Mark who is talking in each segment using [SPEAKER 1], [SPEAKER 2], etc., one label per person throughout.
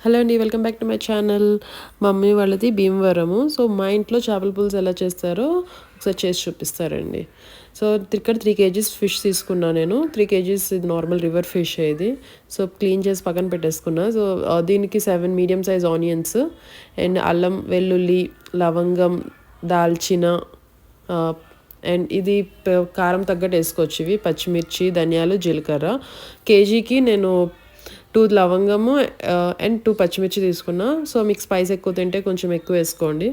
[SPEAKER 1] Hello అండి, welcome back to my channel. Mummy వాళ్ళది Bhimavaram. So మా ఇంట్లో చేపల పులుసు ఎలా చేస్తారో ఒకసారి చేసి చూపిస్తారండి. సో ఇక్కడ 3 kgs ఫిష్ తీసుకున్నా నేను. 3 kgs ఇది నార్మల్ రివర్ ఫిష్ ఇది. సో క్లీన్ చేసి పక్కన పెట్టేసుకున్నా. సో దీనికి 7 మీడియం సైజ్ ఆనియన్స్ అండ్ అల్లం వెల్లుల్లి లవంగం దాల్చిన అండ్ ఇది కారం తగ్గట్టు వేసుకోవచ్చు. ఇవి పచ్చిమిర్చి ధనియాలు జీలకర్ర. కేజీకి నేను 2 లవంగము అండ్ 2 పచ్చిమిర్చి తీసుకున్నా. సో మీకు స్పైస్ ఎక్కువ తింటే కొంచెం ఎక్కువ వేసుకోండి.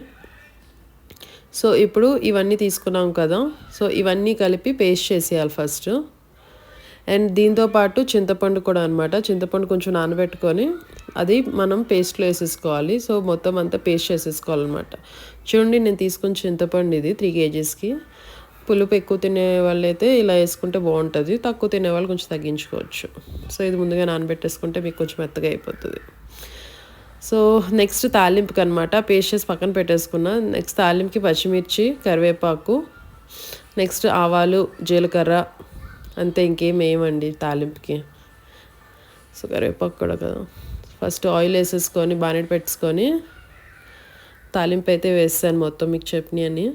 [SPEAKER 1] సో ఇప్పుడు ఇవన్నీ తీసుకున్నాం కదా, సో ఇవన్నీ కలిపి పేస్ట్ చేసేయాలి ఫస్ట్. అండ్ దీంతో పాటు చింతపండు కూడా అనమాట. చింతపండు కొంచెం నానబెట్టుకొని అది మనం పేస్ట్లో వేసేసుకోవాలి. సో మొత్తం అంతా పేస్ట్ చేసేసుకోవాలన్నమాట. చూడండి, నేను తీసుకున్న చింతపండు ఇది 3 kgsకి. పులుపు ఎక్కువ తినే వాళ్ళైతే ఇలా వేసుకుంటే బాగుంటుంది, తక్కువ తినే వాళ్ళు కొంచెం తగ్గించుకోవచ్చు. సో ఇది ముందుగా నానబెట్టేసుకుంటే మీకు కొంచెం మెత్తగా అయిపోతుంది. సో నెక్స్ట్ తాలింపుకి అనమాట పేస్ట్ చేసి పక్కన పెట్టేసుకున్నా. నెక్స్ట్ తాలింపుకి పచ్చిమిర్చి కరివేపాకు నెక్స్ట్ ఆవాలు జీలకర్ర అంతే, ఇంకేం వేయమండి తాలింపుకి. సో కరివేపాకు కూడా కదా. ఫస్ట్ ఆయిల్ వేసేసుకొని బానెట్ పెట్టుకొని తాలింపు అయితే వేస్తాను మొత్తం మీకు చట్నీ అని.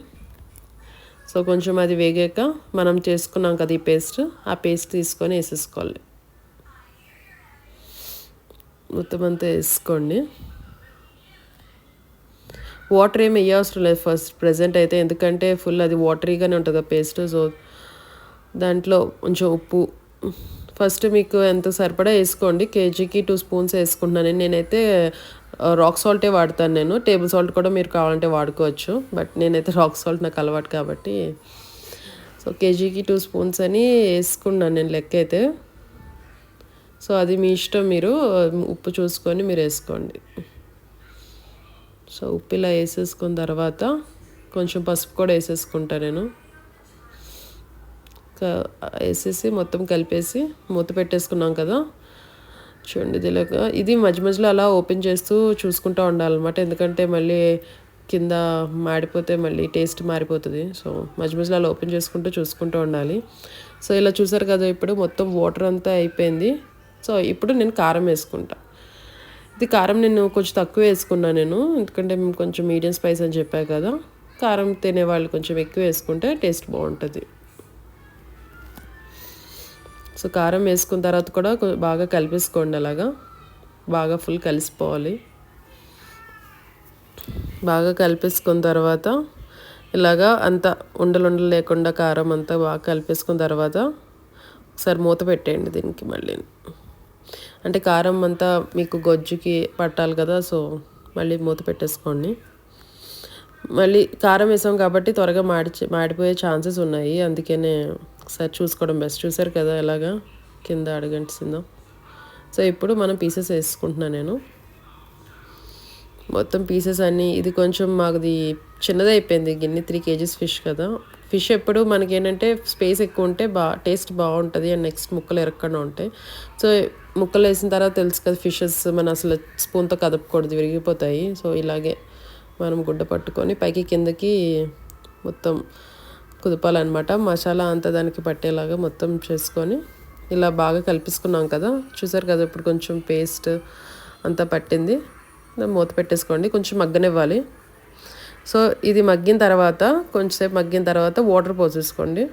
[SPEAKER 1] సో కొంచెం అది వేగాక మనం చేసుకున్నాం కదా ఈ పేస్ట్, ఆ పేస్ట్ తీసుకొని వేసేసుకోవాలి. మొత్తం అంతా వేసుకోండి. వాటర్ ఏమి వేయవసరం లేదు ఫస్ట్ ప్రెజెంట్ అయితే, ఎందుకంటే ఫుల్ అది వాటరీగానే ఉంటుంది ఆ పేస్ట్. సో దాంట్లో కొంచెం ఉప్పు ఫస్ట్ మీకు ఎంత సరిపడా వేసుకోండి. కేజీకి 2 స్పూన్స్ వేసుకుంటున్నాను నేనైతే. రాక్ సాల్టే వాడతాను నేను. టేబుల్ సాల్ట్ కూడా మీరు కావాలంటే వాడుకోవచ్చు, బట్ నేనైతే రాక్ సాల్ట్ నాకు అలవాటు కాబట్టి సో కేజీకి 2 స్పూన్స్ అని వేసుకున్నాను నేను లెక్క అయితే. సో అది మీ ఇష్టం, మీరు ఉప్పు చూసుకొని మీరు వేసుకోండి. సో ఉప్పు ఇలా వేసేసుకున్న తర్వాత కొంచెం పసుపు కూడా వేసేసుకుంటాను నేను. వేసేసి మొత్తం కలిపేసి మూత పెట్టేసుకున్నాం కదా. చూడండి ఇది మధ్య మధ్యలో అలా ఓపెన్ చేస్తూ చూసుకుంటూ ఉండాలన్నమాట, ఎందుకంటే మళ్ళీ కింద మాడిపోతే మళ్ళీ టేస్ట్ మారిపోతుంది. సో మధ్య మధ్యలో అలా ఓపెన్ చేసుకుంటూ చూసుకుంటూ ఉండాలి. సో ఇలా చూసారు కదా, ఇప్పుడు మొత్తం వాటర్ అంతా అయిపోయింది. సో ఇప్పుడు నేను కారం వేసుకుంటా. ఇది కారం నేను కొంచెం తక్కువ వేసుకున్నాను నేను, ఎందుకంటే మేము కొంచెం మీడియం స్పైస్ అని చెప్పా కదా. కారం తినేవాళ్ళు కొంచెం ఎక్కువ వేసుకుంటే టేస్ట్ బాగుంటుంది. సో కారం వేసుకున్న తర్వాత కూడా బాగా కలిపేసుకోండి. అలాగా బాగా ఫుల్ కలిసిపోవాలి. బాగా కలిపేసుకున్న తర్వాత ఇలాగా అంతా ఉండలు లేకుండా కారం అంతా బాగా కలిపేసుకున్న తర్వాత ఒకసారి మూత పెట్టేయండి దీనికి మళ్ళీ. అంటే కారం అంతా మీకు గొజ్జుకి పట్టాలి కదా, సో మళ్ళీ మూత పెట్టేసుకోండి. మళ్ళీ కారం వేసాం కాబట్టి త్వరగా మాడిపోయే ఛాన్సెస్ ఉన్నాయి, అందుకనే ఒకసారి చూసుకోవడం బెస్ట్. చూసారు కదా ఎలాగా కింద అడుగంటిసిందో. సో ఇప్పుడు మనం పీసెస్ వేసుకుంటున్నాను నేను. మొత్తం పీసెస్ అన్నీ, ఇది కొంచెం మాది చిన్నది అయిపోయింది గిన్నె. 3 kgs ఫిష్ కదా. ఫిష్ ఎప్పుడు మనకి ఏంటంటే స్పేస్ ఎక్కువ ఉంటే టేస్ట్ బాగుంటుంది అండ్ నెక్స్ట్ ముక్కలు ఎరగకుండా ఉంటాయి. సో ముక్కలు వేసిన తర్వాత తెలుసు కదా, ఫిషెస్ మనం అసలు స్పూన్తో కదపకూడదు, విరిగిపోతాయి. సో ఇలాగే మనం గుడ్డ పట్టుకొని పైకి కిందకి మొత్తం కుదపాలన్నమాట. మసాలా అంతా దానికి పట్టేలాగా మొత్తం చేసుకొని ఇలా బాగా కలిపేసుకున్నాం కదా. చూసారు కదా, ఇప్పుడు కొంచెం పేస్ట్ అంతా పట్టింది. మూత పెట్టేసుకోండి, కొంచెం మగ్గనివ్వాలి. సో ఇది మగ్గిన తర్వాత కొంచెంసేపు మగ్గిన తర్వాత వాటర్ పోసేసుకోండి.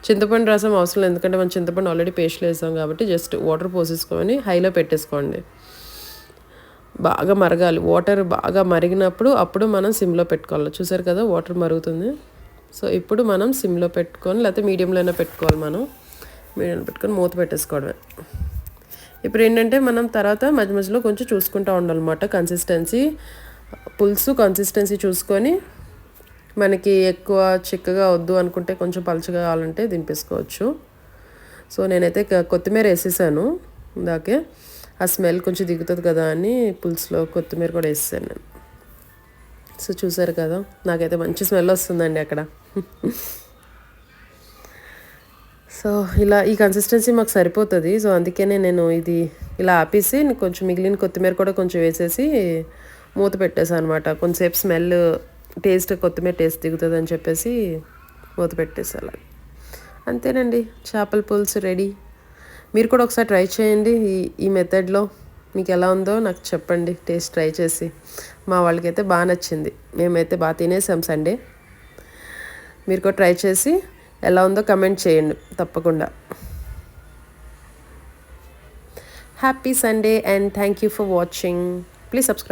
[SPEAKER 1] చింతపండు రసం అవసరం లేదు, ఎందుకంటే మనం చింతపండు ఆల్రెడీ పేస్ట్లో వేసాం కాబట్టి జస్ట్ వాటర్ పోసేసుకొని హైలో పెట్టేసుకోండి. బాగా మరగాలి, వాటర్ బాగా మరిగినప్పుడు అప్పుడు మనం సిమ్లో పెట్టుకోవాలి. చూసారు కదా వాటర్ మరుగుతుంది. సో ఇప్పుడు మనం సిమ్లో పెట్టుకొని లేకపోతే మీడియంలోనే పెట్టుకోవాలి. మనం మీడియంలో పెట్టుకొని మూత పెట్టేసుకోవడమే. ఇప్పుడు ఏంటంటే మనం తర్వాత మధ్య మధ్యలో కొంచెం చూసుకుంటూ ఉండాలన్నమాట. పులుసు కన్సిస్టెన్సీ చూసుకొని మనకి ఎక్కువ చిక్కగా వద్దు అనుకుంటే కొంచెం పలుచగా కావాలంటే దింపేసుకోవచ్చు. సో నేనైతే కొత్తిమీర వేసేసాను ఇందాకే, ఆ స్మెల్ కొంచెం దిగుతుంది కదా అని పులుసులో కొత్తిమీర కూడా వేసేసాను నేను. సో చూసారు కదా, నాకైతే మంచి స్మెల్ వస్తుందండి అక్కడ. సో ఇలా ఈ కన్సిస్టెన్సీ మాకు సరిపోతుంది. సో అందుకనే నేను ఇది ఇలా ఆపేసి కొంచెం మిగిలిన కొత్తిమీర కూడా కొంచెం వేసేసి మూత పెట్టేసాను అనమాట. కొంచెంసేపు స్మెల్ కొత్తిమీర టేస్ట్ దిగుతుంది అని చెప్పేసి మూత పెట్టేసాను. అంతేనండి, చేపల పులుసు రెడీ. మీరు కూడా ఒకసారి ట్రై చేయండి ఈ మెథడ్లో. మీకు ఎలా ఉందో నాకు చెప్పండి టేస్ట్ ట్రై చేసి. మా వాళ్ళకైతే బాగా నచ్చింది, మేమైతే బాగా తినేసాం సండే. మీరు కూడా ట్రై చేసి ఎలా ఉందో కమెంట్ చేయండి తప్పకుండా. Happy Sunday and thank you for watching. Please subscribe.